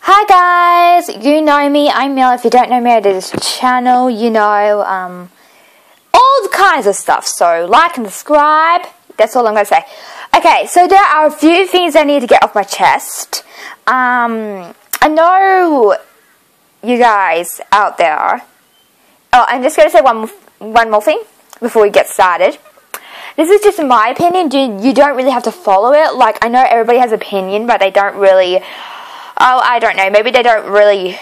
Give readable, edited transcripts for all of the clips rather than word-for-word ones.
Hi guys, you know me, I'm Mel. If you don't know me, I do this channel, you know, all kinds of stuff. So like and subscribe, that's all I'm going to say. Okay, so there are a few things I need to get off my chest. I know you guys out there. Oh, I'm just going to say one more thing before we get started. This is just my opinion. You don't really have to follow it. Like, I know everybody has an opinion, but they don't really... Oh, I don't know. Maybe they don't really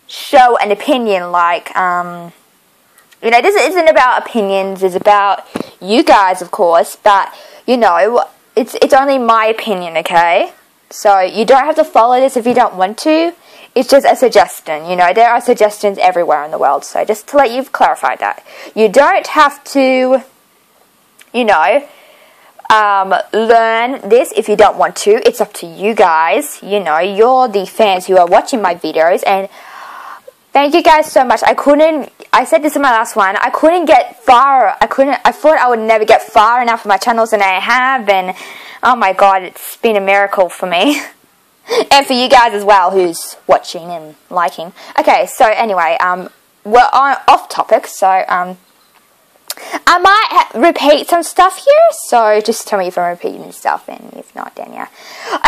show an opinion. Like, you know, this isn't about opinions. It's about you guys, of course. But, you know, it's only my opinion, okay? So, you don't have to follow this if you don't want to. It's just a suggestion, you know. There are suggestions everywhere in the world. So, just to let you clarify that. You don't have to, you know... learn this if you don't want to. It's up to you guys. You know, you're the fans who are watching my videos, and thank you guys so much. I said this in my last one, I couldn't get far. I thought I would never get far enough with my channels, and I have, and oh my god, it's been a miracle for me. And for you guys as well, who's watching and liking. Okay, so anyway, we're off topic, so, I might repeat some stuff here, so just tell me if I'm repeating stuff, and if not, then yeah.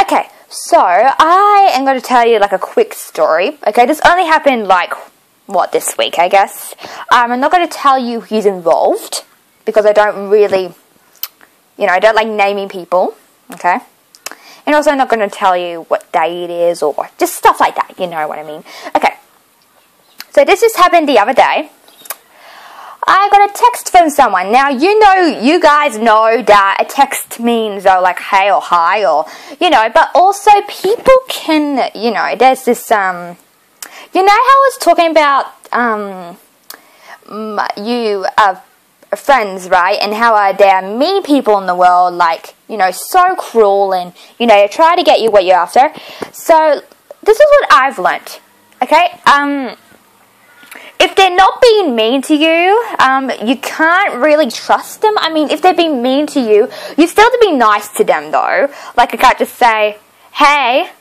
Okay, so I am going to tell you like a quick story. Okay, this only happened like, what, this week, I guess. I'm not going to tell you who's involved, because I don't really, you know, I don't like naming people, okay? And also I'm not going to tell you what day it is, or just stuff like that, you know what I mean. Okay, so this just happened the other day. I got a text from someone. Now, you guys know that a text means, like, hey or hi or, you know, but also people can, you know, there's this, you know how I was talking about, friends, right, and how there are mean people in the world, like, you know, so cruel and, you know, try to get you what you're after. So, this is what I've learnt, okay, if they're not being mean to you, you can't really trust them. I mean, if they're being mean to you, you still have to be nice to them, though. Like, I can't just say, hey,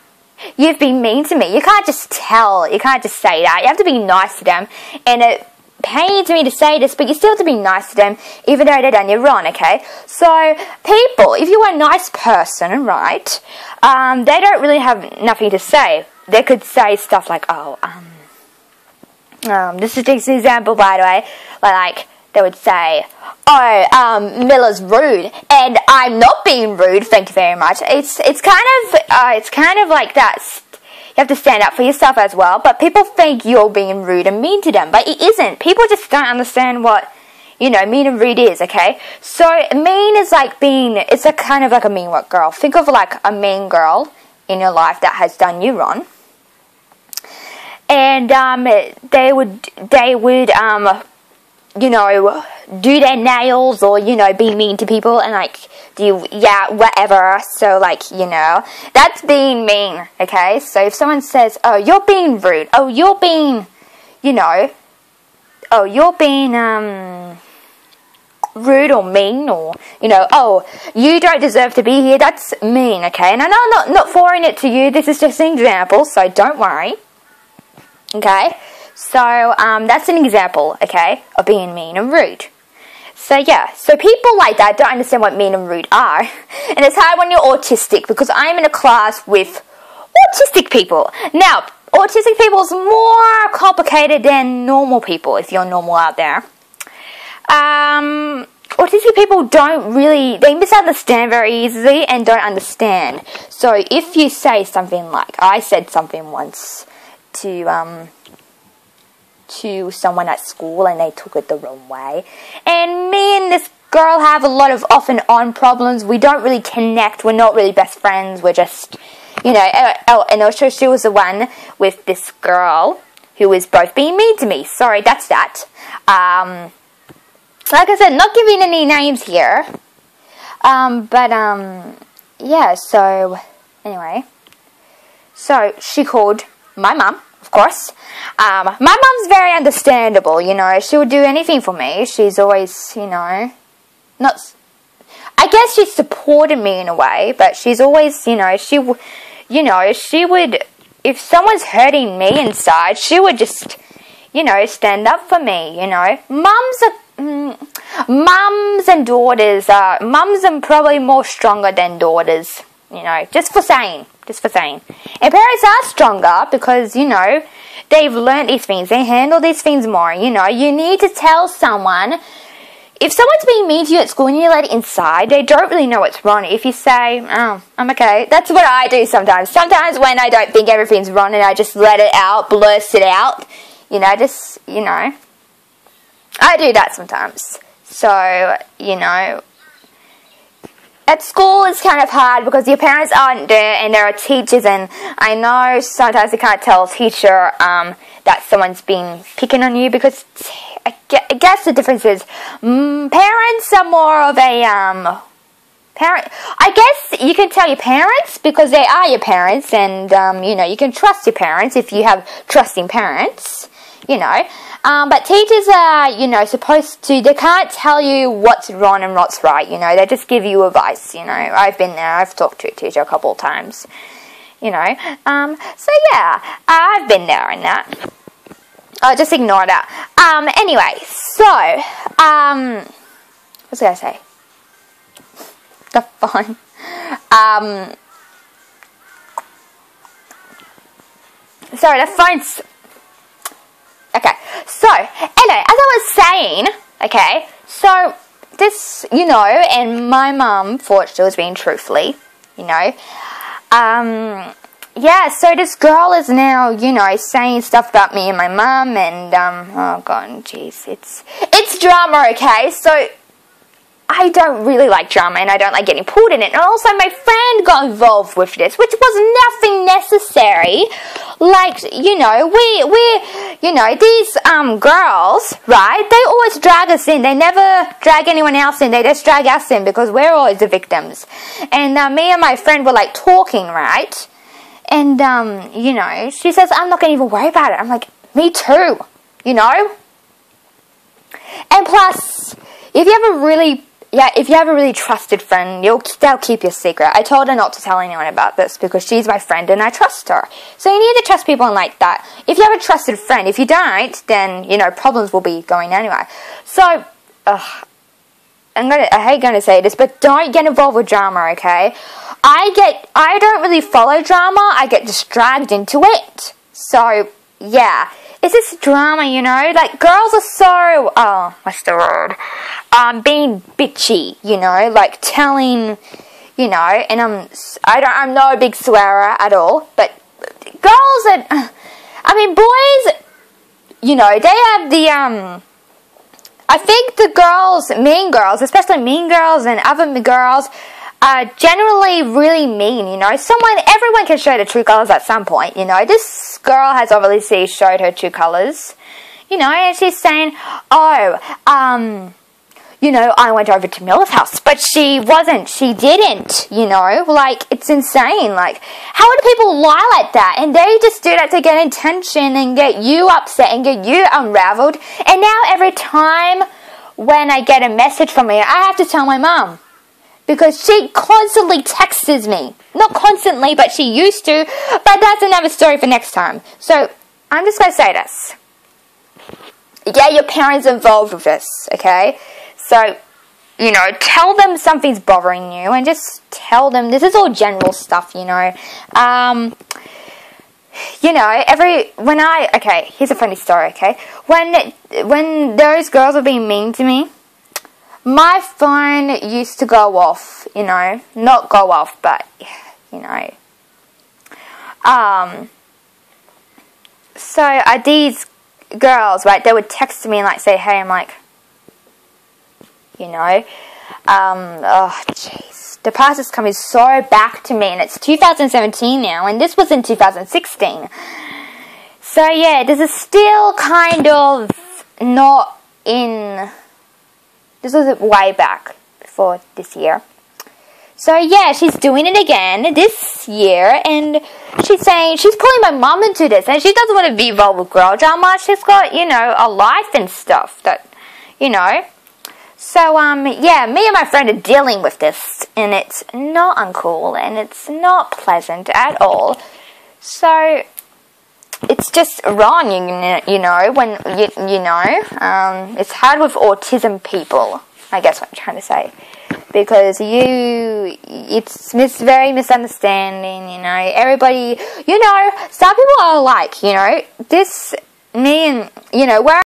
you've been mean to me. You can't just tell. You can't just say that. You have to be nice to them. And it pains me to say this, but you still have to be nice to them, even though they've done you wrong, okay? So, people, if you are a nice person, right, they don't really have nothing to say. They could say stuff like, oh, this is just an example, by the way, like, they would say, oh, Miller's rude, and I'm not being rude, thank you very much. It's kind of like that. You have to stand up for yourself as well, but people think you're being rude and mean to them, but it isn't. People just don't understand what, you know, mean and rude is, okay? So, mean is like it's a kind of like a mean girl. Think of like a mean girl in your life that has done you wrong. And they would you know, do their nails or, you know, be mean to people and like whatever. So like, you know, that's being mean, okay? So if someone says, oh, you're being rude, oh, you're being, you know, oh, you're being rude or mean, or, you know, oh, you don't deserve to be here, that's mean, okay? And I know I'm not forwarding it to you, this is just an example, so don't worry. Okay, so that's an example, okay, of being mean and rude. So yeah, so people like that don't understand what mean and rude are. And it's hard when you're autistic, because I'm in a class with autistic people. Now, autistic people is more complicated than normal people, if you're normal out there. Autistic people they misunderstand very easily and don't understand. So if you say something like, I said something once to someone at school, and they took it the wrong way. And me and this girl have a lot of off and on problems. We don't really connect. We're not really best friends. We're just, you know, and also she was the one with this girl who was both being mean to me. Sorry, that's that. Like I said, not giving any names here. Yeah, so, anyway. So, she called my mum, of course. My mum's very understandable, you know. She would do anything for me. She's always, you know, I guess she supported me in a way, but she's always, you know, she would if someone's hurting me inside, she would just, you know, stand up for me, you know. Mums and daughters mums are probably more stronger than daughters, you know, just for saying. And parents are stronger because, you know, they've learned these things, they handle these things more, you know. You need to tell someone, if someone's being mean to you at school and you let it inside, they don't really know what's wrong. If you say, oh, I'm okay. That's what I do sometimes. Sometimes when I don't think everything's wrong and I just let it out, blurt it out, you know, just, you know. I do that sometimes. So, you know, at school it's kind of hard because your parents aren't there and there are teachers, and I know sometimes you can't tell a teacher that someone's been picking on you because I guess the difference is parents are more of a parent. I guess you can tell your parents because they are your parents, and you know, you can trust your parents if you have trusting parents, you know. But teachers are, you know, supposed to, they can't tell you what's wrong and what's right, you know. They just give you advice, you know. I've been there. I've talked to a teacher a couple of times, you know. So, yeah, I've been there in that. Oh, just ignore that. Anyway, so, what was I going to say? The phone. Sorry, the phone's... Okay, so, anyway, as I was saying, okay, so, this, you know, and my mum thought she was being truthfully, you know, yeah, so this girl is now, you know, saying stuff about me and my mum, and, oh god, jeez, it's drama, okay, so, I don't really like drama, and I don't like getting pulled in it. And also, my friend got involved with this, which was nothing necessary. Like, you know, we, you know, these girls, right? They always drag us in. They never drag anyone else in. They just drag us in because we're always the victims. And me and my friend were like talking, right? And you know, she says, "I'm not going to even worry about it." I'm like, "Me too," you know. And plus, if you have a really trusted friend, they'll keep your secret. I told her not to tell anyone about this because she's my friend and I trust her. So you need to trust people like that. If you have a trusted friend, if you don't, then, you know, problems will be going anyway. So, I hate going to say this, but don't get involved with drama, okay? I don't really follow drama. I get just dragged into it. So, yeah. It's just drama, you know, like, girls are so, oh, what's the word, being bitchy, you know, like, telling, you know, and I'm not a big swearer at all, but girls are, I mean, boys, you know, they have the, I think the girls, mean girls, especially mean girls and other girls, are generally really mean, you know. Everyone can show their true colours at some point, you know. This girl has obviously showed her true colours, you know, and she's saying, oh, you know, I went over to Milla's house, but she didn't, you know, like, it's insane, like, how do people lie like that? And they just do that to get attention and get you upset and get you unraveled, and now every time when I get a message from her, I have to tell my mum. Because she constantly texts me. Not constantly, but she used to. But that's another story for next time. So, I'm just going to say this. Get your parents involved with this, okay? So, you know, tell them something's bothering you. And just tell them, this is all general stuff, you know. You know, okay, here's a funny story, okay? When those girls were being mean to me, my phone used to go off, you know, not go off, but, you know, so these girls, right, they would text me and, like, say, hey, I'm like, you know, oh, jeez, the past is coming so back to me, and it's 2017 now, and this was in 2016, so, yeah, this is still kind of not in... This was way back before this year. So, yeah, she's doing it again this year. And she's saying, she's pulling my mum into this. And she doesn't want to be involved with girl drama. She's got, you know, a life and stuff that, you know. So, yeah, me and my friend are dealing with this. And it's not uncool. And it's not pleasant at all. So it's just wrong, you know, when, it's hard with autism people, I guess what I'm trying to say. Because it's very misunderstanding, you know, everybody, you know, some people are like, you know, me and, you know, where